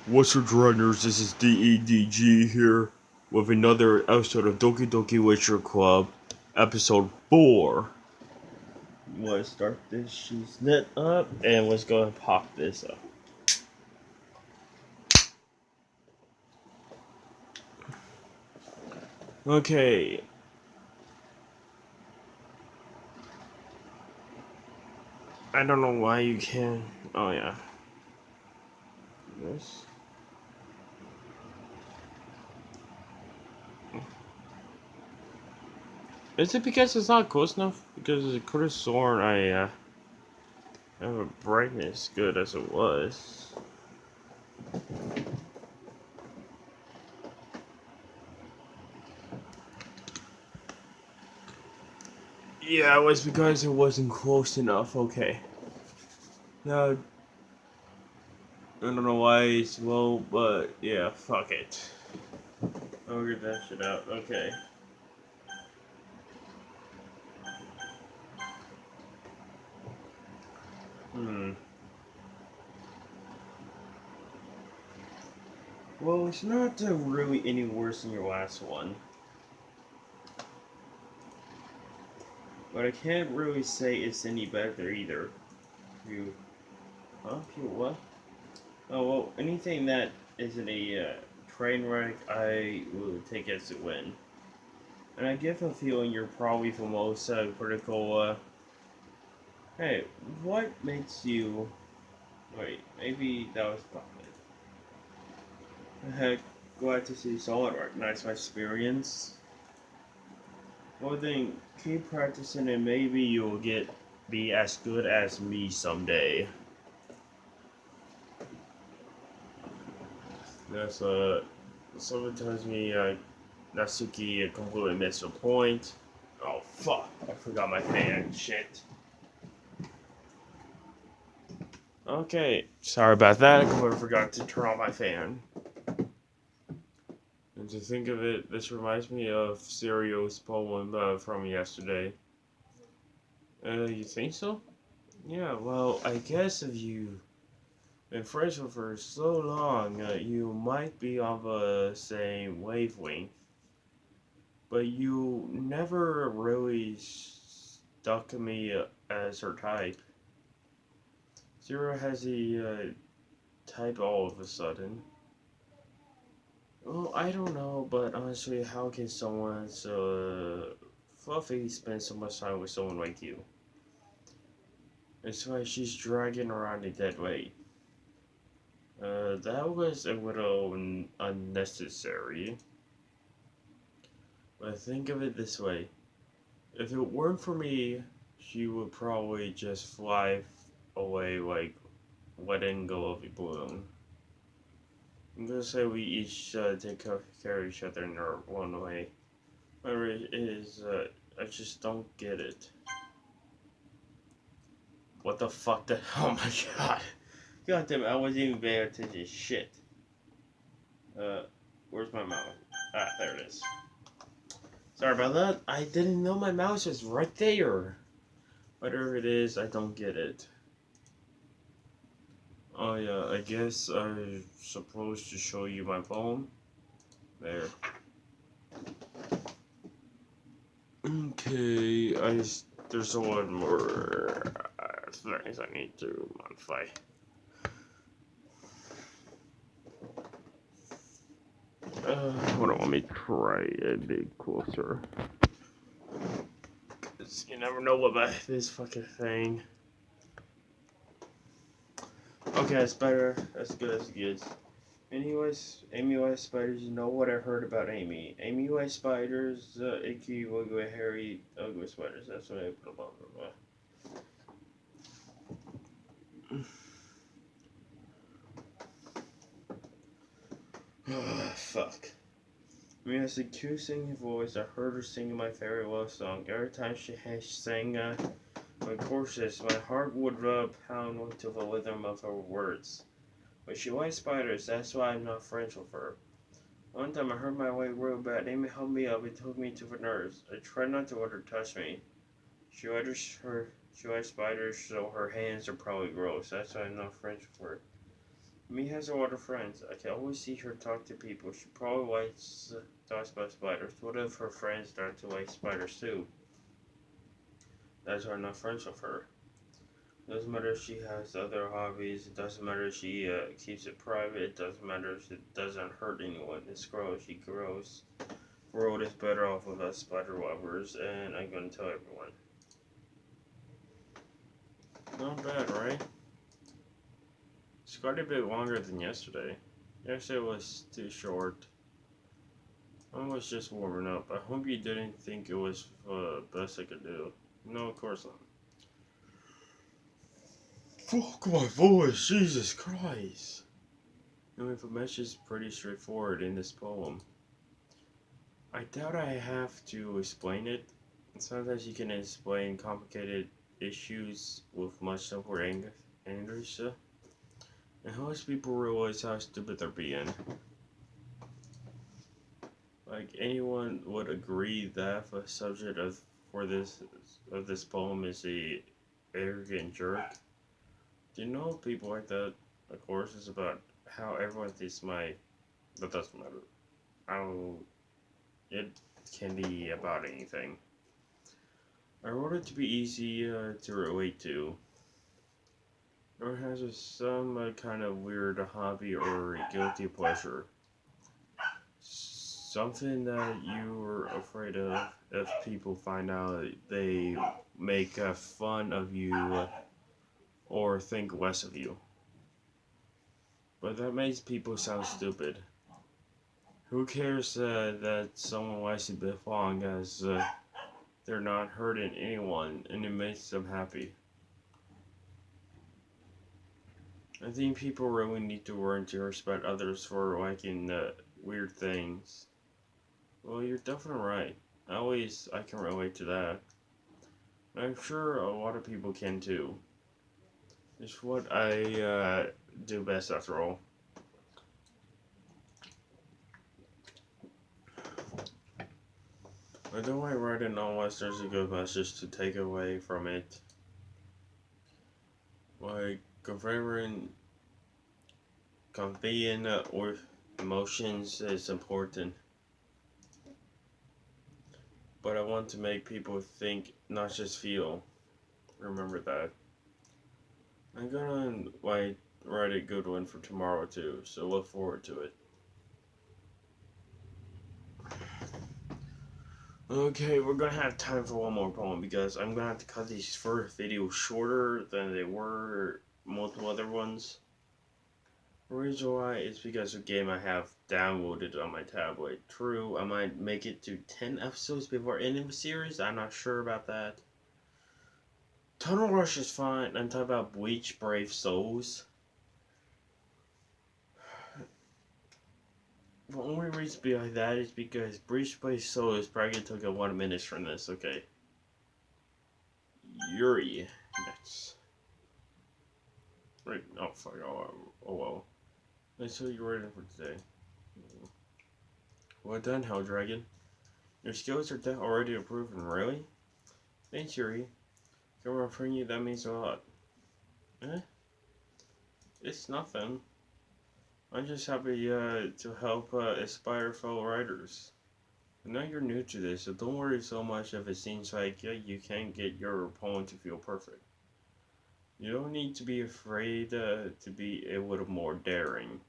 What's up, runners? This is DEDG here with another episode of Doki Doki Witcher Club, episode 4. Let's start this she's net up and let's go and pop this up. Okay. I don't know why you can. Oh, yeah. This. Is it because it's not close enough? Because it could have sworn I have a brightness good as it was. Yeah, it was because it wasn't close enough. Okay. Now, I don't know why it's low, but yeah, fuck it. I'll get that shit out. Okay. Well, it's not really any worse than your last one. But I can't really say it's any better either. You. Huh? You what? Oh, well, anything that isn't a train wreck, I will take as a win. And I get a feeling you're probably the most critical. Hey, what makes you. Wait, maybe that was probably. Heck, glad to see someone recognize my experience. Well then, keep practicing and maybe you'll be as good as me someday. That's someone tells me Natsuki completely missed a point. Oh fuck, I forgot my fan. Shit. Okay, sorry about that. I completely forgot to turn on my fan. And to think of it, this reminds me of Serio's poem from yesterday. You think so? Yeah, well, I guess if you've been friends with her so long, you might be on the same wavelength. But you never really stuck to me as her type. Zero has a type all of a sudden. Well, I don't know, but honestly, how can someone so fluffy spend so much time with someone like you? It's like she's dragging around a dead weight. That was a little unnecessary. But think of it this way. If it weren't for me, she would probably just fly away like letting go of a balloon. I'm gonna say we each take care of each other in our one way. Whatever it is, I just don't get it. What the fuck? Oh my god. God damn it, I wasn't even paying attention. Shit. Where's my mouse? Ah, there it is. Sorry about that. I didn't know my mouse was right there. Whatever it is, I don't get it. Oh yeah, I guess I'm supposed to show you my phone. There. Okay, there's one more things I need to modify. Hold on, let me try a bit closer. Cause you never know about this fucking thing. Okay, that's better. That's good. That's good. Anyways, Amy White spiders. You know what I heard about Amy? Amy White spiders, icky, ugly, hairy, ugly spiders. That's what I put above them. Fuck. I mean, it's a cute singing voice. I heard her singing my favorite love song. Every time she sang my courses, my heart would pound to the rhythm of her words. But she likes spiders, that's why I'm not friends with her. One time I hurt my leg real bad. Amy helped me up and took me to the nurse. I tried not to let her touch me. She likes spiders, so her hands are probably gross. That's why I'm not friends with her. Me has a lot of friends. I can always see her talk to people. She probably likes talks about spiders. What if her friends start to like spiders too? That's why I'm not friends with her. Doesn't matter if she has other hobbies. It doesn't matter if she keeps it private. It doesn't matter if it doesn't hurt anyone. It's gross. She grows. World is better off with us spider lovers, and I'm gonna tell everyone. Not bad, right? It's quite a bit longer than yesterday. Yesterday was too short. I was just warming up. I hope you didn't think it was the best I could do. No, of course not. Fuck my voice, Jesus Christ. I mean, the message is pretty straightforward in this poem. I doubt I have to explain it. Sometimes you can explain complicated issues with much simpler English. And most people realize how stupid they're being. Like anyone would agree that the subject of this poem is a arrogant jerk. Do you know people like that? Of course, it's about how everyone thinks that doesn't matter. It can be about anything. I wrote it to be easy to relate to. Or has some kind of weird hobby or guilty pleasure. Something that you were afraid of if people find out they make fun of you or think less of you. But that makes people sound stupid. Who cares that someone likes it as long as they're not hurting anyone and it makes them happy? I think people really need to learn to respect others for liking weird things. Well, you're definitely right. At least I can relate to that. I'm sure a lot of people can too. It's what I do best after all. I don't like writing unless there's a good message to take away from it. Like conveying or emotions is important. But I want to make people think, not just feel. Remember that. I'm gonna write a good one for tomorrow too, so look forward to it. Okay, we're gonna have time for one more poem because I'm gonna have to cut these first videos shorter than they were multiple other ones. The reason why is because of the game I have downloaded on my tablet. True, I might make it to 10 episodes before ending the series. I'm not sure about that. Tunnel Rush is fine. I'm talking about Bleach Brave Souls. The only reason behind that is because Bleach Brave Souls is probably took a 1 minute from this. Okay. Yuri. Next. Right. Oh, fuck. Oh well. Let's see what you're ready for today. Well done, Hell Dragon. Your skills are already improved, really? Thanks, Yuri. Coming from you, that means a lot. Eh? It's nothing. I'm just happy to help inspire fellow writers. I know you're new to this, so don't worry so much if it seems like you can't get your poem to feel perfect. You don't need to be afraid to be a little more daring.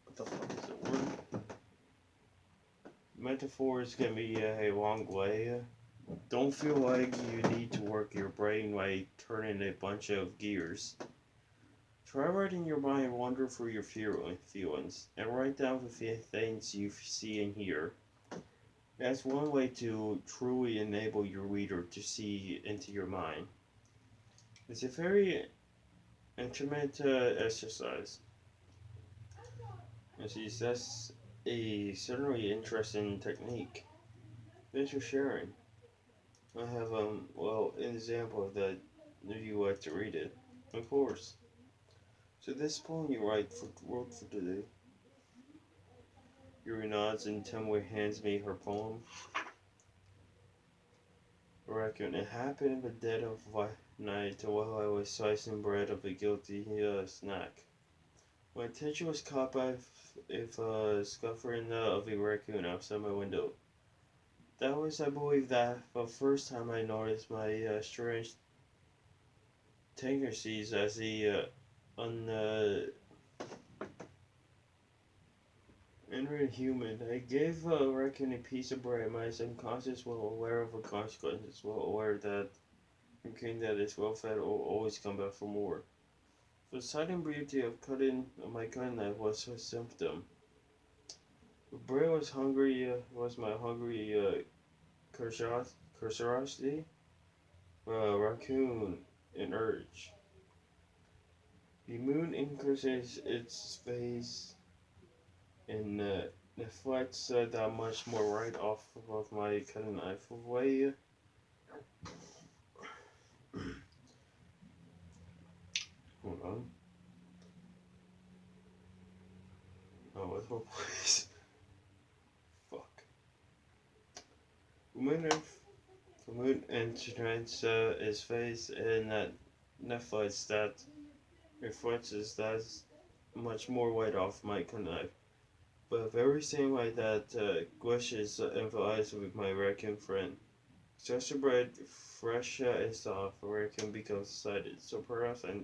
What the fuck is it? Word? Metaphors can be a long way. Don't feel like you need to work your brain like turning a bunch of gears. Try writing your mind wander through your feelings and write down the things you see and hear. That's one way to truly enable your reader to see into your mind. It's a very intimate exercise. That's a certainly interesting technique. Thanks for sharing. I have an example of that if you like to read it. Of course. So this poem you wrote for today. Yuri nods and Tomoe hands me her poem. I reckon it happened in the dead of night while I was slicing bread of a guilty snack. My attention was caught by scuffling of a raccoon outside my window. That was, I believe, the first time I noticed my strange tendencies as a un, ignorant human. I gave raccoon a piece of bread. My subconscious, well aware of the consequences, well aware that raccoon that is well fed will always come back for more. The sudden beauty of my cutting knife was a symptom. The bread was hungry, was my hungry curiosity. Raccoon, an urge. The moon increases its face and reflects that much more right off of my cutting knife away. Hold on. Oh, what's my place? Fuck. The moon entrance his face and that reflects that much more white off my cutting knife. But very same way that gushes into eyes with my raccoon friend. Such a bread, fresh and soft, raccoon becomes excited. So perhaps I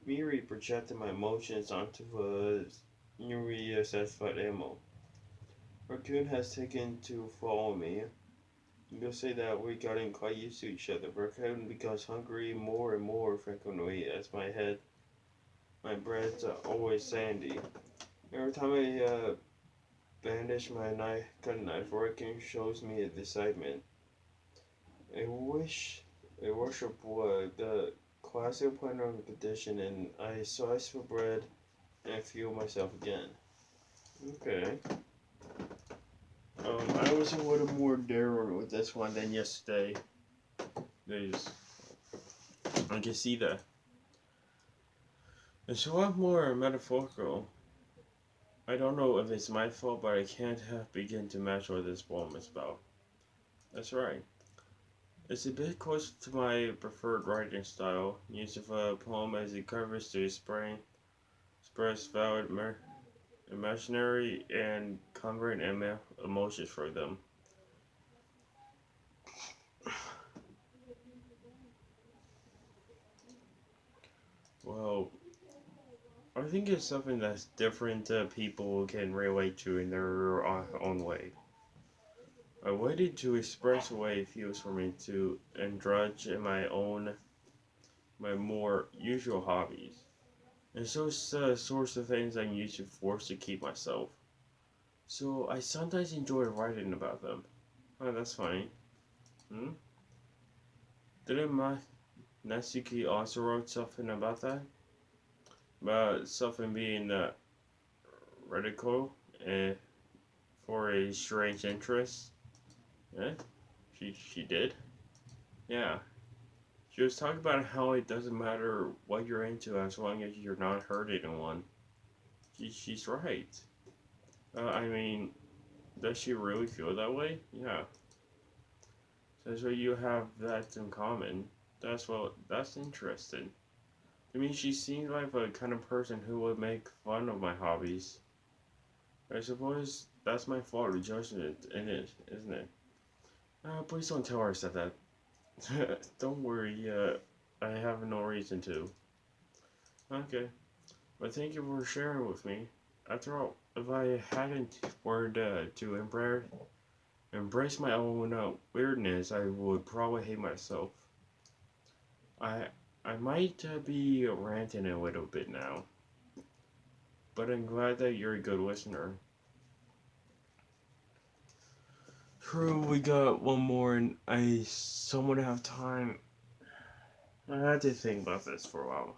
merely projected my emotions onto the newly satisfied animal. Raccoon has taken to follow me. You'll say that we're getting quite used to each other. Raccoon becomes hungry more and more frequently as my bread's always sandy. Every time I bandash my cutting knife, Raccoon shows me a excitement. I wish I worship the classic point of condition, and I slice for bread and I feel myself again. Okay. I was a little more daring with this one than yesterday. There's, I can see that. It's a lot more metaphorical. I don't know if it's my fault, but I can't begin to match what this poem is about. That's right. It's a bit close to my preferred writing style, use of a poem as a canvas to express valid imaginary and congruent emotions for them. Well, I think it's something that's different people can relate to in their own way. I waited to express the way it feels for me to indulge in my more usual hobbies. And so it's the sorts of things I'm usually forced to keep myself. So I sometimes enjoy writing about them. Oh, that's funny. Hmm? Didn't my Natsuki also wrote something about that? About something being radical uh, for a strange interest? Yeah, she did. Yeah. She was talking about how it doesn't matter what you're into as long as you're not hurting anyone. She's right. I mean, does she really feel that way? Yeah. So you have that in common. That's interesting. I mean, she seems like the kind of person who would make fun of my hobbies. I suppose that's my fault of judgment in it, isn't it? Please don't tell her I said that. Don't worry, I have no reason to. Okay, but thank you for sharing with me. After all, if I hadn't word to embrace my own weirdness, I would probably hate myself. I I might be ranting a little bit now, but I'm glad that you're a good listener. True, we got one more, and I somewhat have time. I had to think about this for a while.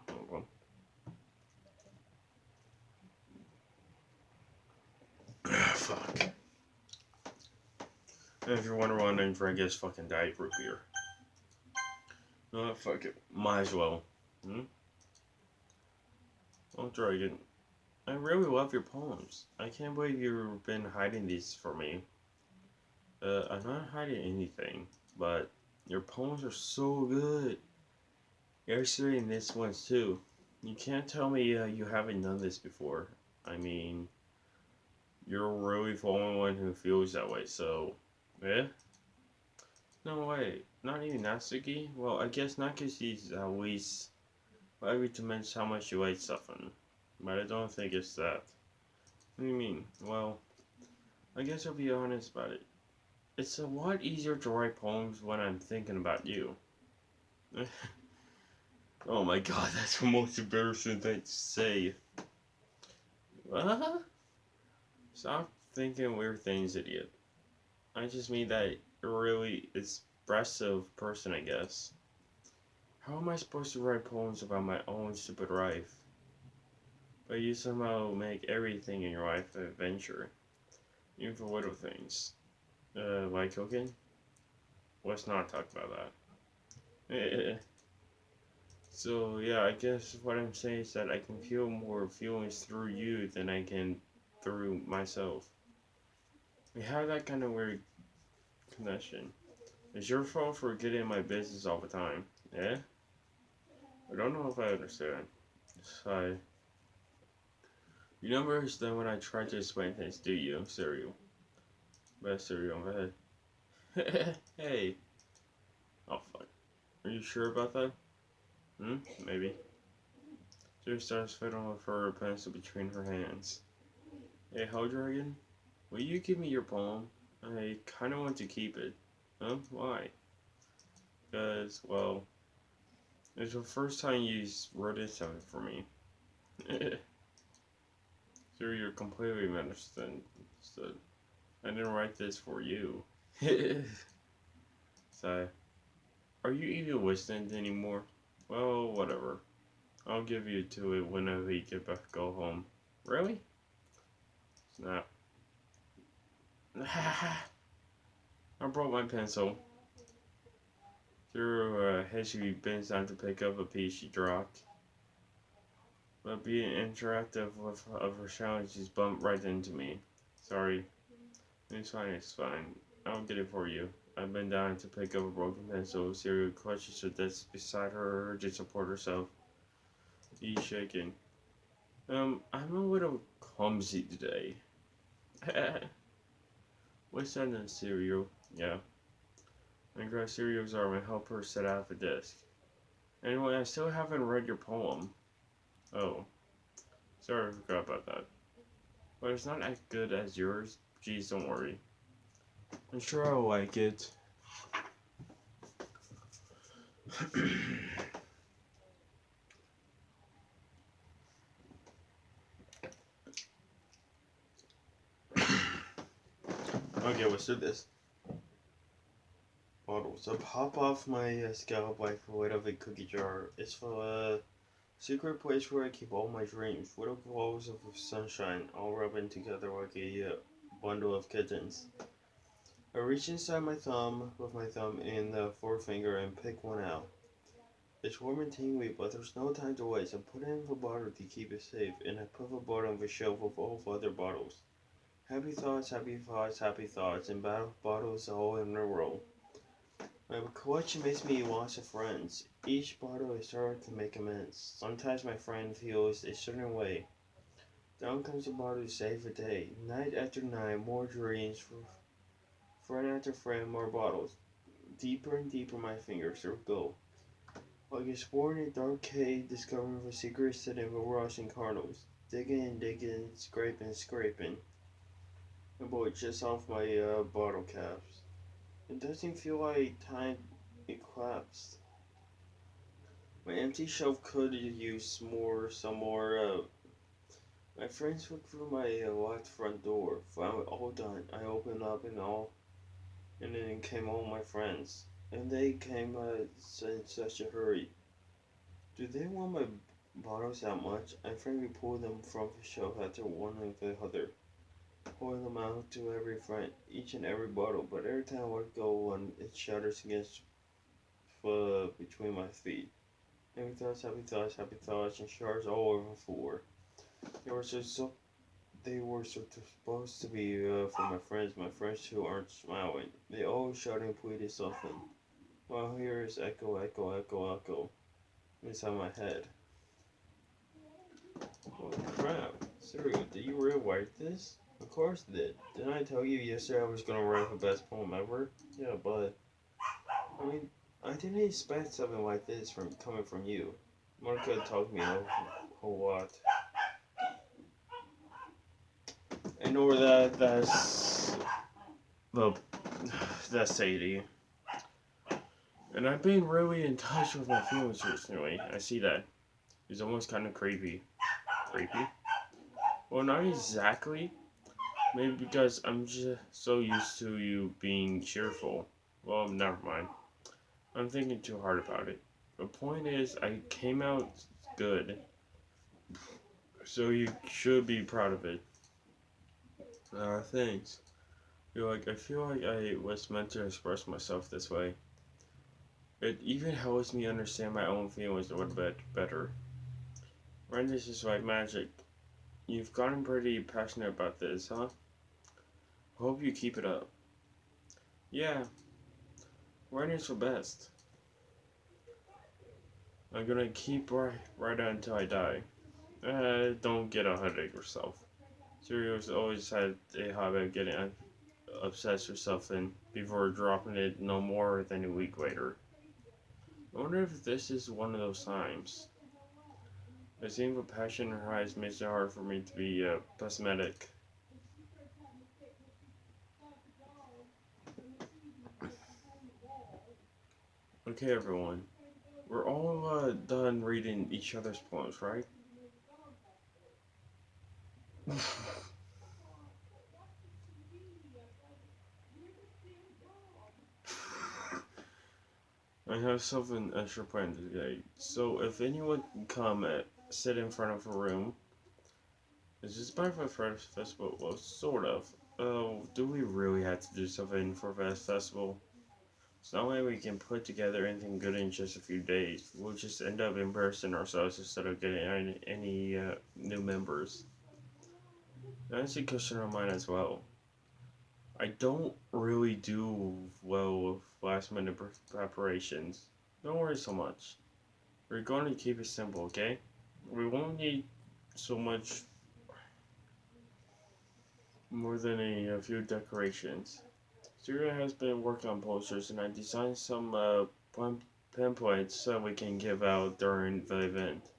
Fuck. And if you're wondering why I'm drinking this fucking Diet Root beer. No, fuck it. Might as well. Hmm? I'll try again. I really love your poems. I can't believe you've been hiding these for me. I'm not hiding anything, but your poems are so good. Actually, in this one too. You can't tell me you haven't done this before. I mean, you're really the only one who feels that way, so. Yeah? No way. Not even Natsuki? Well, I guess Naki's at least likely to mention how much you like something. But I don't think it's that. What do you mean? Well, I guess I'll be honest about it. It's a lot easier to write poems when I'm thinking about you. Oh my god, that's the most embarrassing thing to say. What? Stop thinking weird things, idiot. I just mean that you're really expressive person, I guess. How am I supposed to write poems about my own stupid life? But you somehow make everything in your life an adventure, even for little things. Like cooking? Let's not talk about that. So yeah, I guess what I'm saying is that I can feel more feelings through you than I can through myself. We have that kind of weird connection. It's your fault for getting in my business all the time. Yeah? I don't know if I understand. So, you never understand when I try to explain things, do you, Cereal? Best cereal in my head. Hey. Oh fuck. Are you sure about that? Maybe. She starts fiddling with her pencil between her hands. Hey, Hell Dragon? Will you give me your poem? I kinda want to keep it. Huh? Why? Because, well, it's the first time you wrote in something for me. Sure, you're completely misunderstood. I didn't write this for you. So, are you even listening anymore? Well, whatever. I'll give you to it whenever we get back go home. Really? Snap. I brought my pencil. Through head she bends down to pick up a piece she dropped. But being interactive with of her challenge, she's bumped right into me. Sorry. It's fine, it's fine. I'll get it for you. I bend down to pick up a broken pencil. Cereal clutches her desk beside her to support herself. He's shaking. I'm a little clumsy today. What's that in Cereal? Yeah. I grab Cereal's arm and help her sit out the desk. Anyway, I still haven't read your poem. Oh. Sorry I forgot about that. But it's not as good as yours. Geez, don't worry. I'm sure I'll like it. Okay, let's do this. Bottle. So pop off my scalp like the lid of a cookie jar. It's for a secret place where I keep all my dreams. Little globes of sunshine, all rubbing together like a bundle of kittens. I reach inside my thumb with my thumb in the forefinger and pick one out. It's warm and tingly, but there's no time to waste. I put it in the bottle to keep it safe, and I put the bottle on the shelf with all the other bottles. Happy thoughts, happy thoughts, happy thoughts, and bottles all in a row. My collection makes me lots of friends. Each bottle I start to make amends. Sometimes my friend feels a certain way. Down comes the bottle to save the day. Night after night, more dreams. Friend after friend, more bottles. Deeper and deeper my fingers go. Like exploring a dark cave, discovering the secrets hidden in the Russian cardinals. Digging and digging, scraping, scraping. And boy, just off my bottle caps. It doesn't feel like time collapsed. My empty shelf could use some more. My friends looked through my locked front door, found it all done. I opened up and then came all my friends. And they came in such a hurry. Do they want my bottles that much? I frankly pulled them from the shelf after one after the other, pulling them out to every friend, each and every bottle. But every time I let go one, it shatters against between my feet. Happy thoughts, happy thoughts, happy thoughts, and shards all over the floor. They were supposed to be for my friends who aren't smiling. They all shouting pleaded something. While here is echo, echo, echo, echo. inside my head. Holy crap. Serial, did you really write this? Of course I did. Didn't I tell you yesterday I was gonna write the best poem ever? Yeah, but I mean, I didn't expect something like this from coming from you. Monica told me a whole lot. I know that's well, that's Sadie. And I've been really in touch with my feelings recently. I see that. It's almost kind of creepy. Creepy? Well, not exactly. Maybe because I'm just so used to you being cheerful. Well, never mind. I'm thinking too hard about it. The point is, I came out good. So you should be proud of it. Thanks. I feel like I was meant to express myself this way. It even helps me understand my own feelings a little bit better. Randomness is like magic. You've gotten pretty passionate about this, huh? Hope you keep it up. Yeah, writing's the best. I'm gonna keep writing until I die. Don't get ahead of yourself. Serials always had a habit of getting obsessed with something before dropping it no more than a week later. I wonder if this is one of those times. It seems the passion in her eyes makes it hard for me to be pessimistic. Okay, everyone. We're all done reading each other's poems, right? I have something extra planned today, so if anyone can come sit in front of a room. Is this part of a festival? Well, sort of. Oh, do we really have to do something for the festival? It's not like we can put together anything good in just a few days. We'll just end up embarrassing ourselves instead of getting any new members. That's a question on mine as well. I don't really do well with last minute preparations. Don't worry so much. We're going to keep it simple, okay? We won't need so much more than a few decorations. Studio has been working on posters, and I designed some pamphlets so we can give out during the event.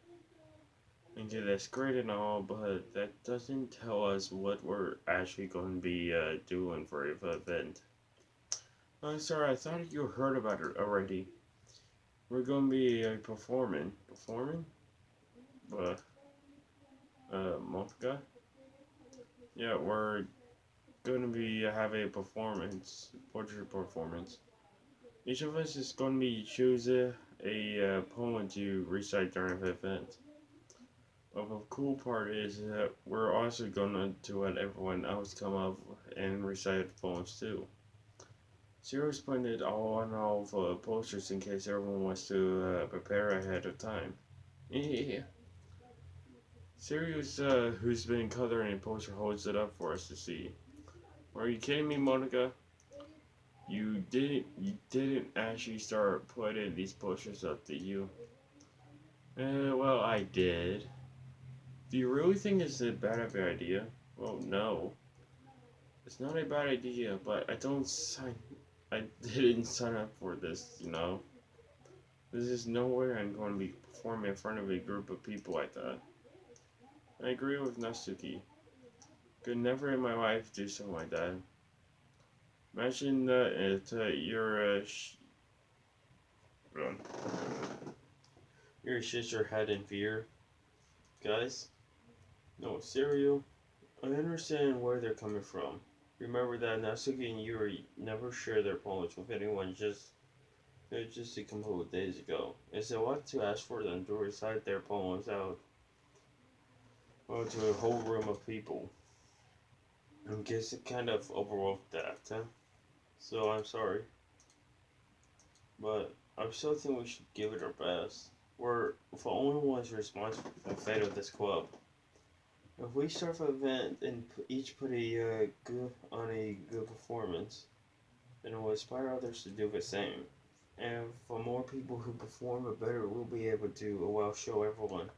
And that's great and all, but that doesn't tell us what we're actually going to be doing for the event. I'm sorry, I thought you heard about it already. We're going to be performing. Performing? Monica? Yeah, we're going to be having a performance, portrait performance. Each of us is going to be choosing a poem to recite during the event. But the cool part is that we're also going to let everyone else come up and recite poems too. Zero's printed all the posters in case everyone wants to prepare ahead of time. Yeah. Sirius, who's been coloring a poster, holds it up for us to see. Are you kidding me, Monica? You didn't actually start putting these posters up, did you? Well, I did. Do you really think it's a bad idea? Well, no. It's not a bad idea, but I didn't sign up for this, you know? This is nowhere I'm going to be performing in front of a group of people like that. I agree with Natsuki. Could never in my life do something like that. Imagine that you're shit your head in fear. Guys, no, cereal. I understand where they're coming from. Remember that Natsuki and Yuri never share their poems with anyone just a couple of days ago. It's a lot to ask for them to recite their poems out to a whole room of people. I guess it kind of overwhelmed that, huh? So I'm sorry. But I still think we should give it our best. We're the only ones responsible for the fate of this club. If we start the event and each put a good performance, then it will inspire others to do the same. And for more people who perform it better, we'll be able to, well, show everyone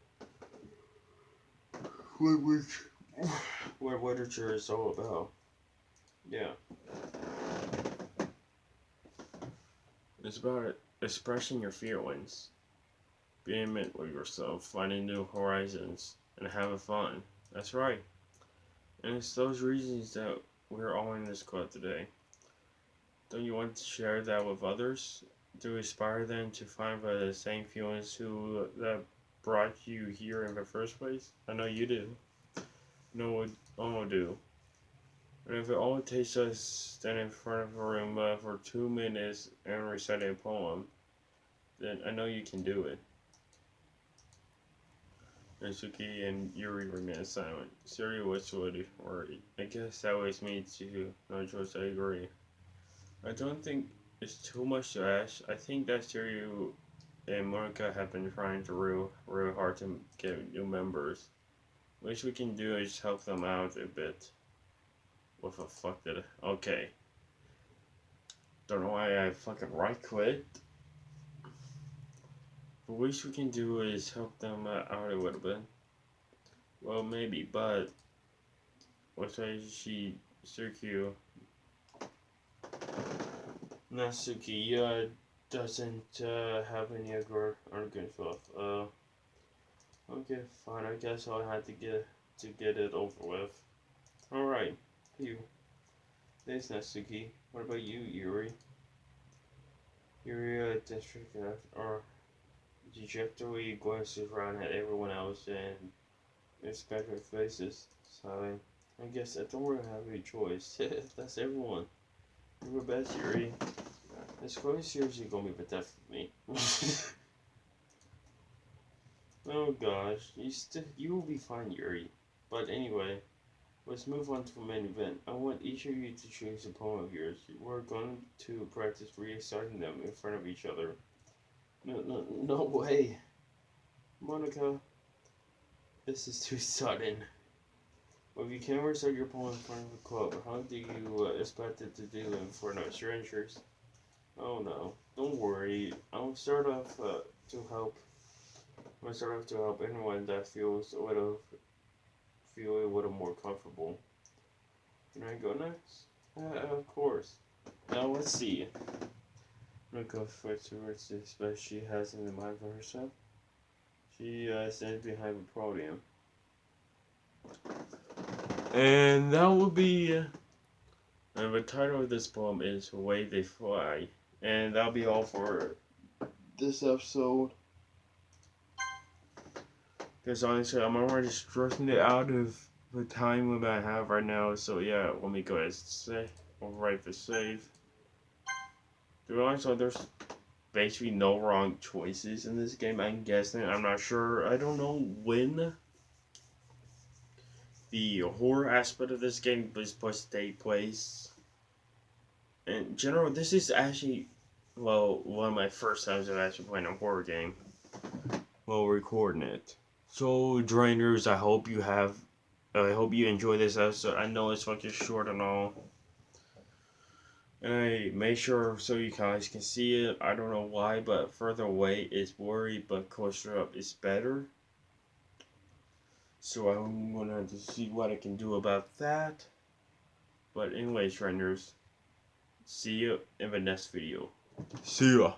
what literature is all about. Yeah. It's about expressing your feelings, being intimate with yourself, finding new horizons, and having fun. That's right. And it's those reasons that we're all in this club today. Don't you want to share that with others? To inspire them to find the same feelings that brought you here in the first place? I know you do. No one all do. And if it only takes us standing in front of a room for 2 minutes and reciting a poem, then I know you can do it. Natsuki and Yuri remain silent. Siri was worried. I guess that was me too. No choice, I agree. I don't think it's too much to ask. I think that Siri and Monica have been trying to real hard to get new members. What we can do is help them out a bit. What the fuck did I... Okay. Don't know why I fucking right quit. The least we can do is help them out a little bit. Well, maybe, but... What's why Suki... Natsuki, doesn't have any other good stuff. Okay, fine. I guess I'll have to get it over with. Alright, you. Thanks, Natsuki. What about you, Yuri? Yuri, district or dejectedly glances around at everyone else and inspects their faces. So I guess I don't really have any choice. That's everyone. You're the best, Yuri. This quite seriously gonna be the death of me. Oh gosh, you will be fine, Yuri. But anyway, let's move on to the main event. I want each of you to choose a poem of yours. We're going to practice reciting them in front of each other. No way. Monica, this is too sudden. Well, if you can't recite your poem in front of the club, how do you expect it to do in front of strangers? Oh no, don't worry. I'll start off to help. I'm start off to help anyone that feels a little more comfortable. Can I go next? Of course. Now let's see. I'm gonna go first towards this, but she has in mind for herself. She stands behind the podium. And that will be. And the title of this poem is "The Way They Fly," and that'll be all for this episode. Because honestly, I'm already stressing it out of the time limit I have right now. So yeah, let me go ahead and say, I'll write the save. To be honest, there's basically no wrong choices in this game. I'm guessing. I'm not sure. I don't know when the horror aspect of this game is supposed to take place. In general, this is actually, well, one of my first times of actually playing a horror game while recording it. So, Drainers, I hope you enjoy this episode. I know it's fucking short and all. And I made sure so you guys can see it. I don't know why, but further away is blurry, but closer up is better. So I'm gonna see what I can do about that. But anyways, Drainers, see you in the next video. See ya!